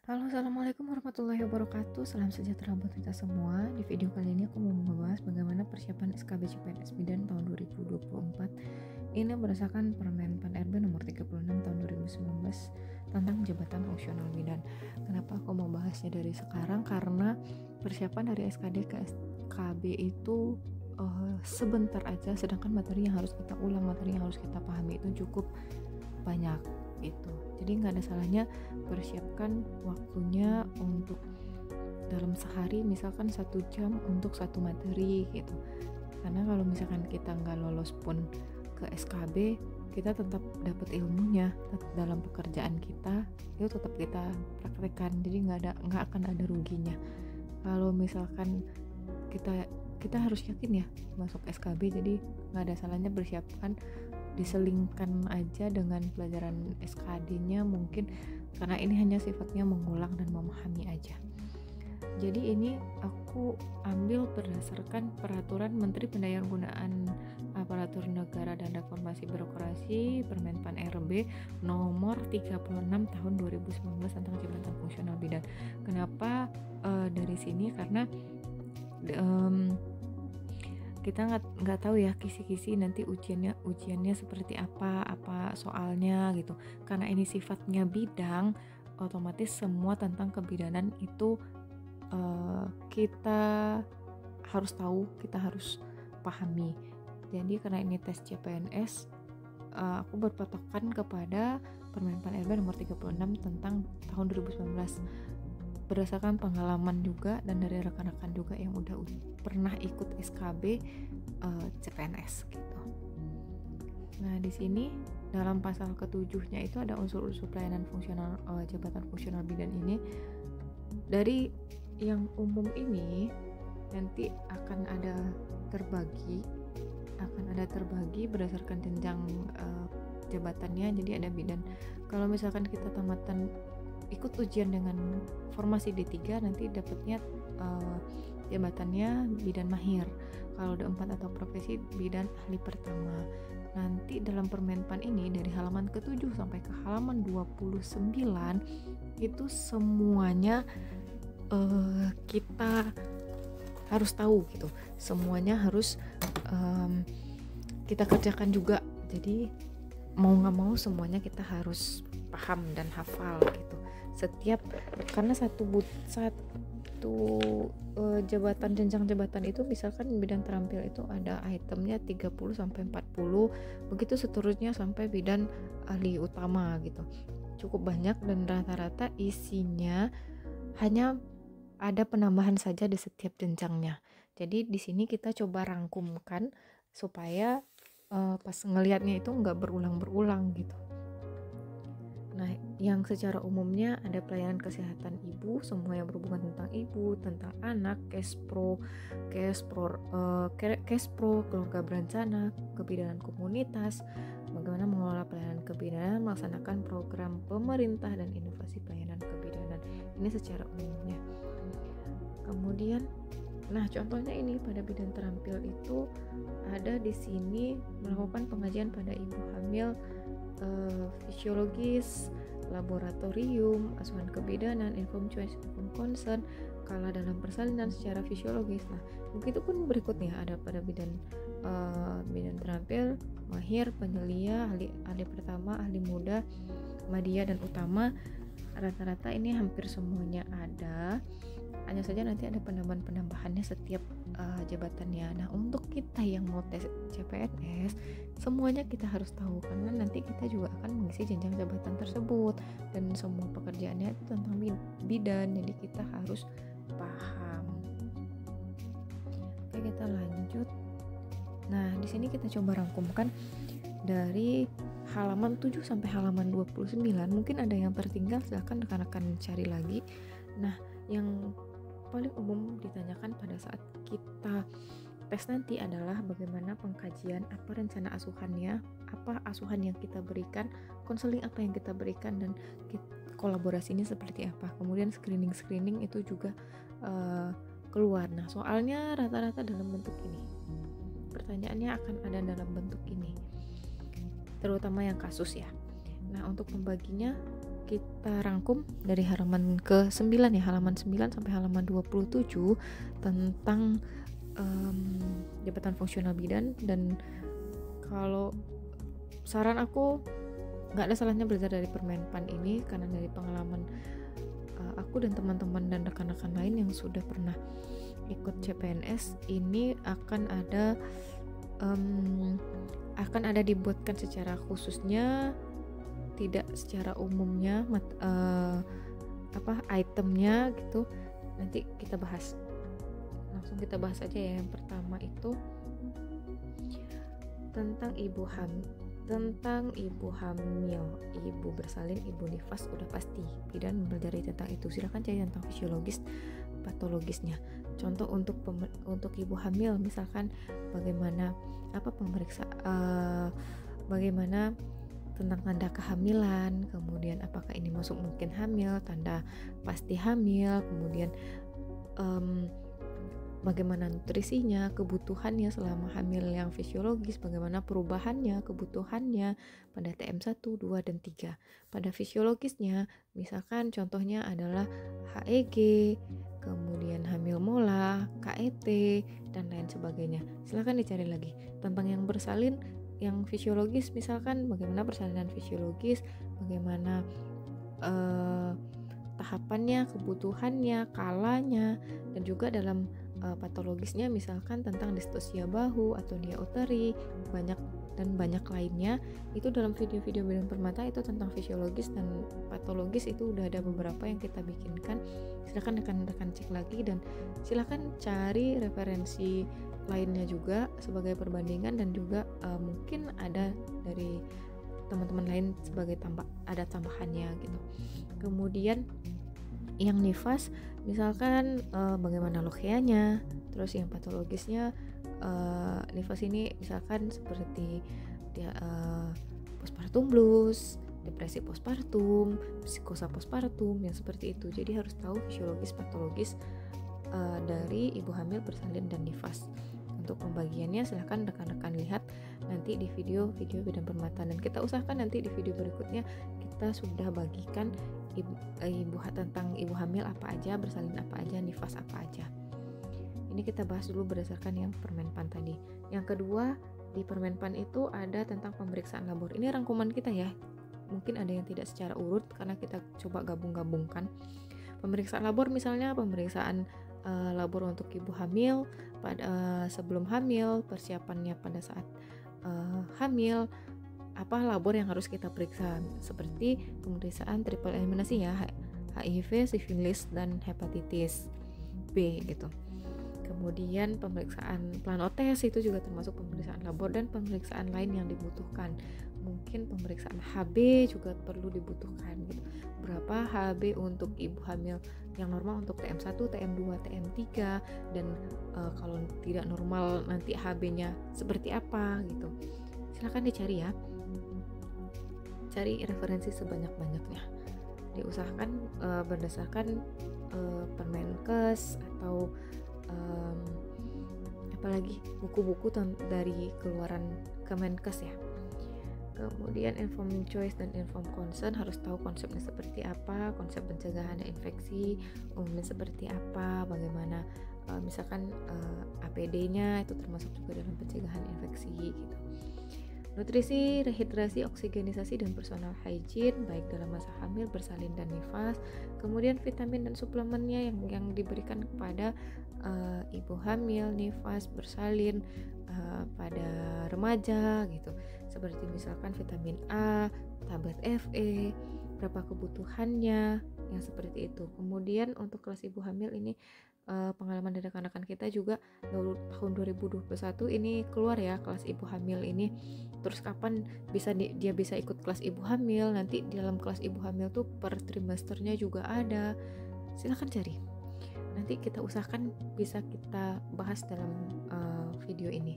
Halo, assalamualaikum warahmatullahi wabarakatuh. Salam sejahtera buat kita semua. Di video kali ini aku mau membahas bagaimana persiapan SKB CPNS Bidan tahun 2024. Ini berdasarkan Permen Pan RB nomor 36 tahun 2019 tentang jabatan fungsional bidan. Kenapa aku mau bahasnya dari sekarang? Karena persiapan dari SKD ke SKB itu sebentar aja, sedangkan materi yang harus kita ulang, materi yang harus kita pahami itu cukup banyak gitu. Jadi nggak ada salahnya persiapkan waktunya untuk dalam sehari misalkan 1 jam untuk satu materi gitu. Karena kalau misalkan kita nggak lolos pun ke SKB, kita tetap dapat ilmunya dalam pekerjaan kita, itu tetap kita praktekkan. Jadi nggak akan ada ruginya. Kalau misalkan kita harus yakin ya masuk SKB, jadi nggak ada salahnya persiapkan, diselingkan aja dengan pelajaran SKD-nya mungkin, karena ini hanya sifatnya mengulang dan memahami aja. Jadi ini aku ambil berdasarkan Peraturan Menteri Pendayaan Aparatur Negara dan Reformasi Birokrasi Permen Pan RB nomor 36 tahun 2019 tentang jabatan fungsional bidan. Kenapa dari sini? Karena kita nggak tahu ya kisi-kisi nanti ujiannya seperti apa soalnya gitu. Karena ini sifatnya bidang, otomatis semua tentang kebidanan itu kita harus tahu, kita harus pahami. Jadi karena ini tes CPNS, aku berpatokan kepada Permen Pan RB nomor 36 tentang tahun 2019 berdasarkan pengalaman juga dan dari rekan-rekan juga yang udah pernah ikut SKB CPNS gitu. Nah, di sini dalam pasal ke-7-nya itu ada unsur-unsur pelayanan fungsional jabatan fungsional bidan ini. Dari yang umum ini nanti akan ada terbagi berdasarkan jenjang jabatannya. Jadi ada bidan. Kalau misalkan kita tamatan ikut ujian dengan formasi D3, nanti dapatnya jabatannya bidan mahir. Kalau D4 atau profesi bidan ahli pertama. Nanti dalam Permenpan ini dari halaman ke-7 sampai ke halaman 29 itu semuanya kita harus tahu gitu. Semuanya harus kita kerjakan juga. Jadi mau nggak mau semuanya kita harus paham dan hafal gitu. Karena satu jabatan, jenjang jabatan itu misalkan bidan terampil itu ada itemnya 30 sampai 40, begitu seterusnya sampai bidan ahli utama gitu. Cukup banyak dan rata-rata isinya hanya ada penambahan saja di setiap jenjangnya. Jadi di sini kita coba rangkumkan supaya pas ngelihatnya itu nggak berulang-berulang gitu. Nah, yang secara umumnya ada pelayanan kesehatan ibu, semua yang berhubungan tentang ibu, tentang anak, Kespro, keluarga berencana, kebidanan komunitas, bagaimana mengelola pelayanan kebidanan, melaksanakan program pemerintah dan inovasi pelayanan kebidanan. Ini secara umumnya. Kemudian, nah contohnya ini pada bidan terampil itu ada di sini melakukan pengajian pada ibu hamil, fisiologis, laboratorium, asuhan kebidanan, inform choice, inform consent, kala dalam persalinan secara fisiologis. Nah, begitu pun berikutnya ada pada bidan terampil, mahir, penyelia, ahli pertama, ahli muda, madya dan utama. Rata-rata ini hampir semuanya ada. Hanya saja nanti ada penambahan-penambahannya setiap jabatannya. Nah, untuk kita yang mau tes CPNS, semuanya kita harus tahu karena nanti kita juga akan mengisi jenjang jabatan tersebut dan semua pekerjaannya itu tentang bidan. Jadi kita harus paham. Oke, kita lanjut. Nah, di sini kita coba rangkumkan dari halaman 7 sampai halaman 29. Mungkin ada yang tertinggal, silahkan rekan-rekan cari lagi. Nah, yang paling umum ditanyakan pada saat kita tes nanti adalah bagaimana pengkajian, apa rencana asuhannya, apa asuhan yang kita berikan, konseling apa yang kita berikan, dan kolaborasinya seperti apa. Kemudian screening itu juga keluar. Nah, soalnya rata-rata dalam bentuk ini. Pertanyaannya akan ada dalam bentuk ini, terutama yang kasus ya. Nah, untuk pembaginya kita rangkum dari halaman ke-9 ya, halaman 9 sampai halaman 27 tentang jabatan fungsional bidan. Dan kalau saran aku, nggak ada salahnya belajar dari Permenpan ini, karena dari pengalaman aku dan teman-teman dan rekan-rekan lain yang sudah pernah ikut CPNS, ini akan ada dibuatkan secara khususnya, tidak secara umumnya itemnya gitu. Nanti kita bahas, langsung kita bahas aja ya. Yang pertama itu tentang ibu hamil, ibu bersalin, ibu nifas, udah pasti bidan mempelajari tentang itu. Silakan cari tentang fisiologis, patologisnya. Contoh untuk ibu hamil, misalkan bagaimana bagaimana tentang tanda kehamilan, kemudian apakah ini masuk mungkin hamil, tanda pasti hamil, kemudian bagaimana nutrisinya, kebutuhannya selama hamil yang fisiologis, bagaimana perubahannya, kebutuhannya pada TM1, 2, dan 3. Pada fisiologisnya, misalkan contohnya adalah HEG, kemudian hamil mola, KET, dan lain sebagainya. Silakan dicari lagi. Tentang yang bersalin, yang fisiologis, misalkan bagaimana persalinan fisiologis, bagaimana tahapannya, kebutuhannya, kalanya, dan juga dalam patologisnya misalkan tentang distosia bahu atau dia uteri, banyak lainnya. Itu dalam video-video bidang permata itu tentang fisiologis dan patologis, itu udah ada beberapa yang kita bikinkan. Silakan rekan-rekan cek lagi, dan silakan cari referensi lainnya juga sebagai perbandingan, dan juga mungkin ada dari teman-teman lain sebagai ada tambahannya gitu. Kemudian yang nifas, misalkan bagaimana lokeanya. Terus yang patologisnya, nifas ini misalkan seperti dia postpartum blues, depresi postpartum, psikosa postpartum, yang seperti itu. Jadi harus tahu fisiologis, patologis dari ibu hamil, bersalin, dan nifas. Untuk pembagiannya silahkan rekan-rekan lihat nanti di video bidang permata, dan kita usahakan nanti di video berikutnya kita sudah bagikan tentang ibu hamil apa aja, bersalin apa aja, nifas apa aja. Ini kita bahas dulu berdasarkan yang Permenpan tadi. Yang kedua, di Permenpan itu ada tentang pemeriksaan labor. Ini rangkuman kita ya, mungkin ada yang tidak secara urut karena kita coba gabung-gabungkan. Pemeriksaan labor misalnya pemeriksaan labor untuk ibu hamil pada sebelum hamil, persiapannya pada saat hamil, apa labor yang harus kita periksa, seperti pemeriksaan triple eliminasi ya, HIV, sifilis, dan hepatitis B gitu. Kemudian pemeriksaan planotes itu juga termasuk pemeriksaan labor, dan pemeriksaan lain yang dibutuhkan. Mungkin pemeriksaan HB juga perlu dibutuhkan gitu. Berapa HB untuk ibu hamil yang normal untuk TM1, TM2, TM3, dan kalau tidak normal nanti HB-nya seperti apa gitu. Silakan dicari ya. Cari referensi sebanyak-banyaknya. Diusahakan berdasarkan Permenkes atau apalagi buku-buku dari keluaran Kemenkes ya. Kemudian informed choice dan informed consent, harus tahu konsepnya seperti apa, konsep pencegahan infeksi umumnya seperti apa, bagaimana misalkan APD-nya itu termasuk juga dalam pencegahan infeksi gitu. Nutrisi, rehidrasi, oksigenisasi, dan personal hygiene baik dalam masa hamil, bersalin, dan nifas. Kemudian vitamin dan suplemennya yang diberikan kepada ibu hamil, nifas, bersalin pada remaja gitu. Seperti misalkan vitamin A, tablet Fe, berapa kebutuhannya, yang seperti itu. Kemudian untuk kelas ibu hamil ini pengalaman dari rekan-rekan kita juga tahun 2021 ini keluar ya kelas ibu hamil ini. Terus kapan dia bisa ikut kelas ibu hamil, nanti di dalam kelas ibu hamil tuh per trimesternya juga ada. Silakan cari, nanti kita usahakan bisa kita bahas dalam video ini.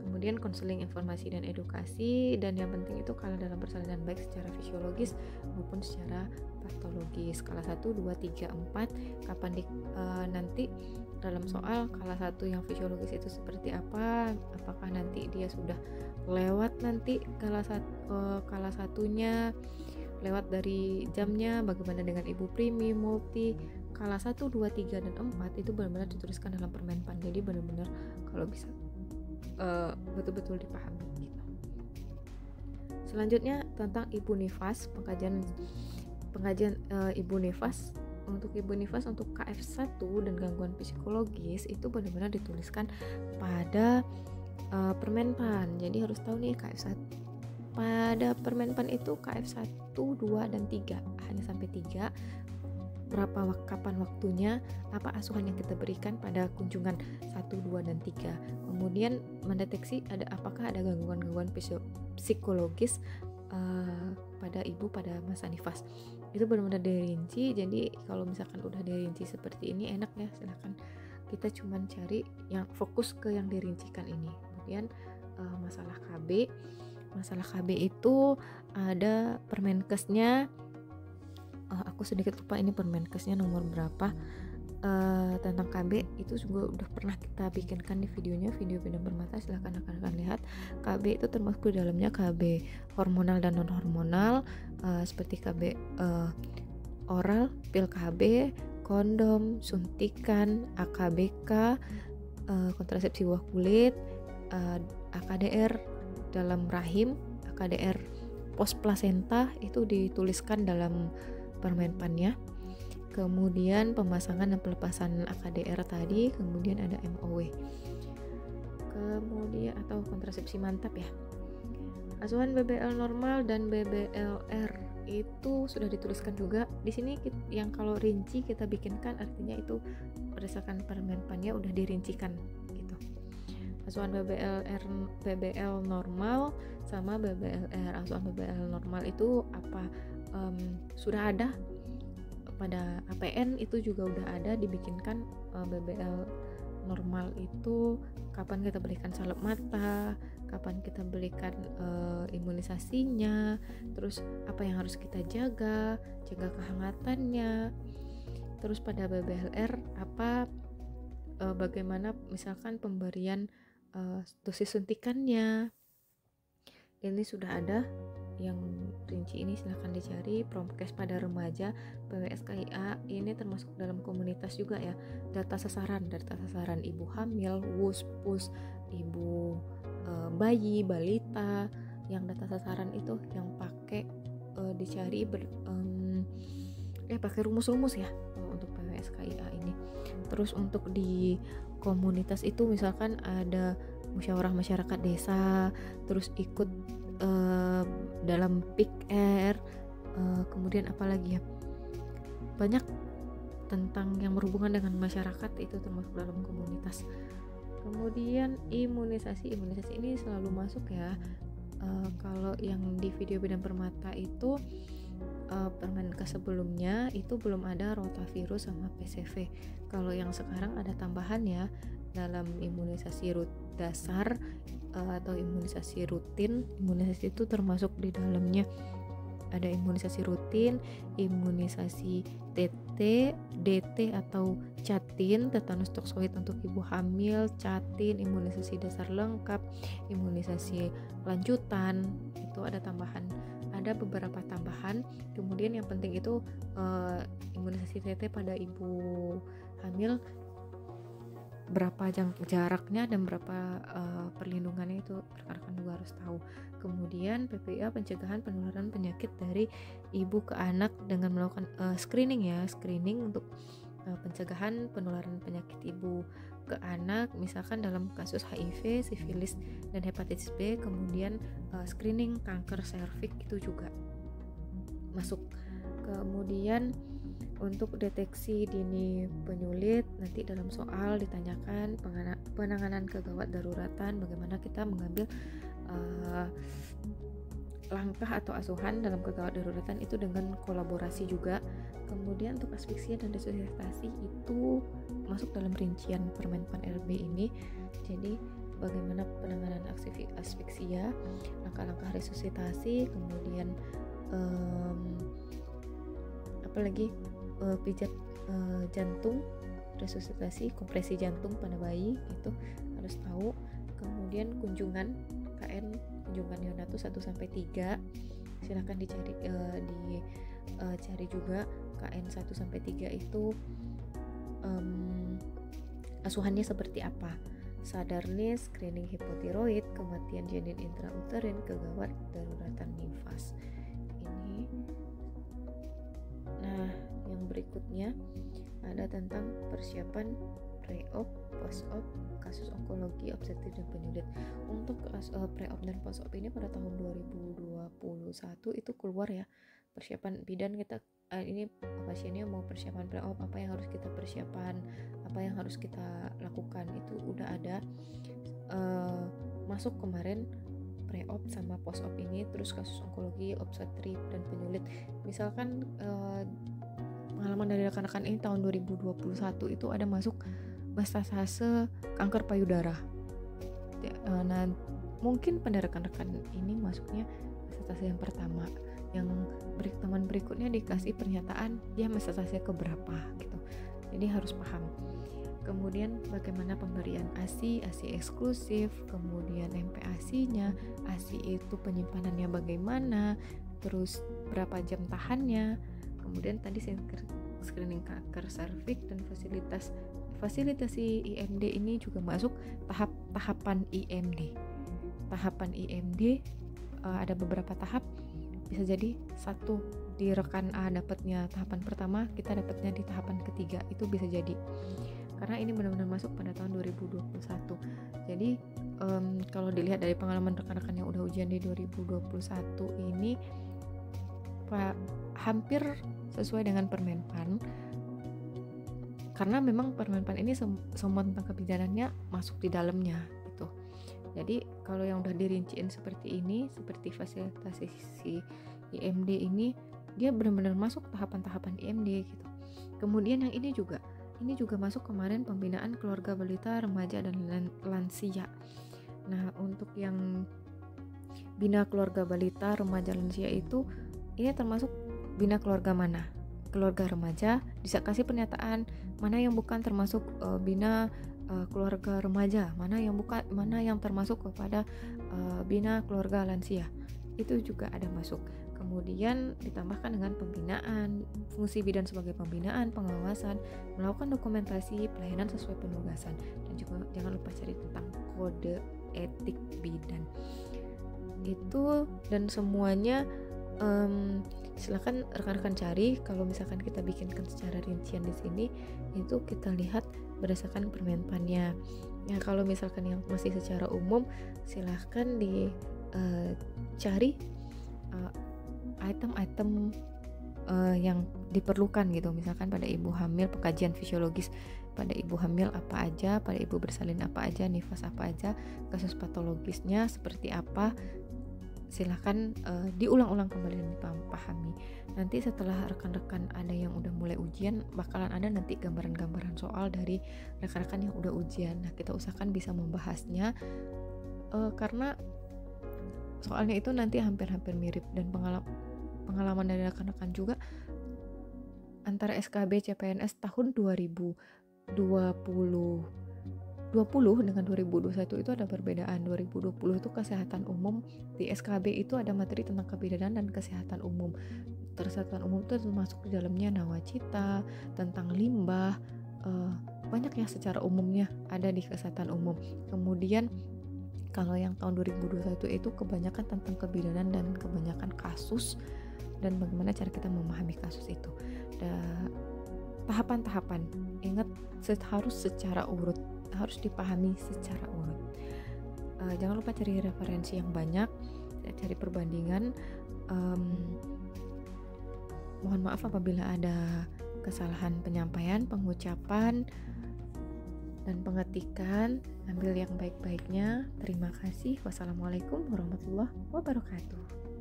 Kemudian konseling, informasi, dan edukasi, dan yang penting itu kalau dalam persalinan baik secara fisiologis maupun secara patologis. Skala 1, 2, 3, 4 kapan nanti dalam soal skala 1 yang fisiologis itu seperti apa, apakah nanti dia sudah lewat nanti skala satunya lewat dari jamnya, bagaimana dengan ibu primi, multi, kala 1, 2, 3, dan 4 itu benar-benar dituliskan dalam permenpan. Jadi benar-benar kalau bisa betul-betul dipahami gitu. Selanjutnya tentang ibu nifas, pengajian ibu nifas. Untuk ibu nifas untuk KF1 dan gangguan psikologis itu benar-benar dituliskan pada permenpan. Jadi harus tahu nih KF1. Pada permenpan itu KF1, 2, dan 3 hanya sampai 3. Kapan waktunya, apa asuhan yang kita berikan pada kunjungan 1, 2, dan 3. Kemudian mendeteksi apakah ada gangguan-gangguan psikologis pada ibu pada masa nifas. Itu benar-benar dirinci. Jadi kalau misalkan udah dirinci seperti ini enak ya, silahkan kita cuman cari yang fokus ke yang dirincikan ini. Kemudian masalah KB itu ada Permenkesnya. Aku sedikit lupa ini Permenkesnya nomor berapa. Tentang KB itu juga udah pernah kita bikinkan di video bidang bermata, silahkan akan lihat. KB itu termasuk di dalamnya KB hormonal dan non hormonal, seperti KB oral, pil KB, kondom, suntikan, AKBK, kontrasepsi buah kulit, AKDR dalam rahim, AKDR post plasenta itu dituliskan dalam permenpannya. Kemudian pemasangan dan pelepasan AKDR tadi, kemudian ada MOW, kemudian atau kontrasepsi mantap ya. Asuhan BBL normal dan BBLR itu sudah dituliskan juga di sini. Yang kalau rinci kita bikinkan, artinya itu berdasarkan permenpannya udah dirincikan gitu. Asuhan BBL normal sama BBLR. Asuhan BBL normal itu apa, sudah ada pada APN, itu juga udah ada dibikinkan. BBL normal itu kapan kita berikan salep mata, kapan kita berikan imunisasinya, terus apa yang harus kita jaga kehangatannya. Terus pada BBLR bagaimana misalkan pemberian dosis suntikannya, ini sudah ada yang rinci. Ini silahkan dicari. Promkes pada remaja PWSKIA ini termasuk dalam komunitas juga ya. Data sasaran ibu hamil, WUS, PUS, ibu bayi, balita. Yang data sasaran itu yang pakai dicari pakai rumus-rumus ya untuk PWSKIA ini. Terus untuk di komunitas itu misalkan ada musyawarah masyarakat desa, terus ikut dalam PIK-R, kemudian apalagi ya, banyak tentang yang berhubungan dengan masyarakat itu termasuk dalam komunitas. Kemudian imunisasi ini selalu masuk ya. Kalau yang di video bidang permata itu Permenkes sebelumnya itu belum ada rotavirus sama PCV. Kalau yang sekarang ada tambahan ya, dalam imunisasi dasar atau imunisasi rutin. Imunisasi itu termasuk di dalamnya ada imunisasi rutin, imunisasi TT, DT atau catin, tetanus toksoid untuk ibu hamil, catin, imunisasi dasar lengkap, imunisasi lanjutan, itu ada tambahan, ada beberapa tambahan. Kemudian yang penting itu imunisasi TT pada ibu hamil, berapa jaraknya dan berapa perlindungannya, itu rekan-rekan juga harus tahu. Kemudian PPIA, pencegahan penularan penyakit dari ibu ke anak dengan melakukan screening untuk pencegahan penularan penyakit ibu ke anak, misalkan dalam kasus HIV, sifilis, dan hepatitis B. Kemudian screening kanker serviks itu juga masuk. Kemudian untuk deteksi dini penyulit, nanti dalam soal ditanyakan penanganan kegawat daruratan, bagaimana kita mengambil langkah atau asuhan dalam kegawat daruratan itu dengan kolaborasi juga. Kemudian untuk asfiksia dan resusitasi itu masuk dalam rincian Permenpan RB ini. Jadi bagaimana penanganan asfiksia, langkah-langkah resusitasi, kemudian apalagi pijat jantung, resusitasi, kompresi jantung pada bayi, itu harus tahu. Kemudian kunjungan KN, kunjungan neonatus 1-3, Silakan dicari juga KN 1 sampai 3 itu asuhannya seperti apa. Sadarnis, screening hipotiroid, kematian janin intrauterin, kegawat daruratan nifas. Ini. Nah, yang berikutnya ada tentang persiapan pre-op, post-op, kasus onkologi, obstetrik dan penyulit. Untuk pre-op dan post-op ini pada tahun 2021 itu keluar ya. Persiapan bidan kita ini pasiennya mau persiapan pre-op, apa yang harus kita persiapan, apa yang harus kita lakukan, itu udah ada masuk kemarin pre-op sama post-op ini. Terus kasus onkologi, obstetrik dan penyulit, misalkan pengalaman dari rekan-rekan ini tahun 2021 itu ada masuk metastase kanker payudara. Nah, mungkin pada rekan-rekan ini masuknya metastase yang pertama, yang teman berikutnya dikasih pernyataan dia metastase keberapa gitu. Jadi harus paham. Kemudian bagaimana pemberian ASI eksklusif, kemudian MPASI-nya, ASI itu penyimpanannya bagaimana, terus berapa jam tahannya. Kemudian tadi screening kanker serviks dan fasilitasi IMD ini juga masuk tahapan IMD. Tahapan IMD ada beberapa tahap. Bisa jadi satu di rekan A dapatnya tahapan pertama, kita dapatnya di tahapan ketiga, itu bisa jadi. Karena ini benar-benar masuk pada tahun 2021. Jadi kalau dilihat dari pengalaman rekan-rekan yang udah ujian di 2021 ini hampir sesuai dengan Permenpan. Karena memang Permenpan ini semua tentang kebijakannya masuk di dalamnya gitu. Jadi kalau yang udah dirinciin seperti ini, seperti fasilitasi IMD ini, dia benar-benar masuk tahapan-tahapan IMD gitu. Kemudian yang ini juga masuk kemarin pembinaan keluarga balita, remaja dan lansia. Nah, untuk yang bina keluarga balita, remaja, lansia itu ini termasuk bina keluarga mana? Keluarga remaja, bisa kasih pernyataan mana yang bukan termasuk bina keluarga remaja, mana yang termasuk kepada bina keluarga lansia. Itu juga ada masuk. Kemudian ditambahkan dengan pembinaan, fungsi bidan sebagai pembinaan, pengawasan, melakukan dokumentasi pelayanan sesuai penugasan, dan juga jangan lupa cari tentang kode etik bidan. Itu dan semuanya silakan rekan-rekan cari. Kalau misalkan kita bikinkan secara rincian di sini, itu kita lihat berdasarkan Permenpannya. Nah, kalau misalkan yang masih secara umum, silahkan dicari item-item yang diperlukan gitu. Misalkan pada ibu hamil, pengkajian fisiologis pada ibu hamil apa aja, pada ibu bersalin apa aja, nifas apa aja, kasus patologisnya seperti apa. Silahkan diulang-ulang kembali dan dipahami. Nanti setelah rekan-rekan ada yang udah mulai ujian, bakalan ada nanti gambaran-gambaran soal dari rekan-rekan yang udah ujian. Nah, kita usahakan bisa membahasnya karena soalnya itu nanti hampir-hampir mirip, dan pengalaman dari rekan-rekan juga antara SKB CPNS tahun 2020 dengan 2021 itu ada perbedaan. 2020 itu kesehatan umum, di SKB itu ada materi tentang kebidanan dan kesehatan umum. Kesehatan umum itu termasuk di dalamnya nawacita, tentang limbah, banyak yang secara umumnya ada di kesehatan umum. Kemudian kalau yang tahun 2021 itu kebanyakan tentang kebidanan dan kebanyakan kasus dan bagaimana cara kita memahami kasus itu. Tahapan-tahapan, ingat harus secara urut, harus dipahami secara urut. Jangan lupa cari referensi yang banyak, cari perbandingan. Mohon maaf apabila ada kesalahan penyampaian, pengucapan, dan pengetikan. Ambil yang baik-baiknya. Terima kasih. Wassalamualaikum warahmatullahi wabarakatuh.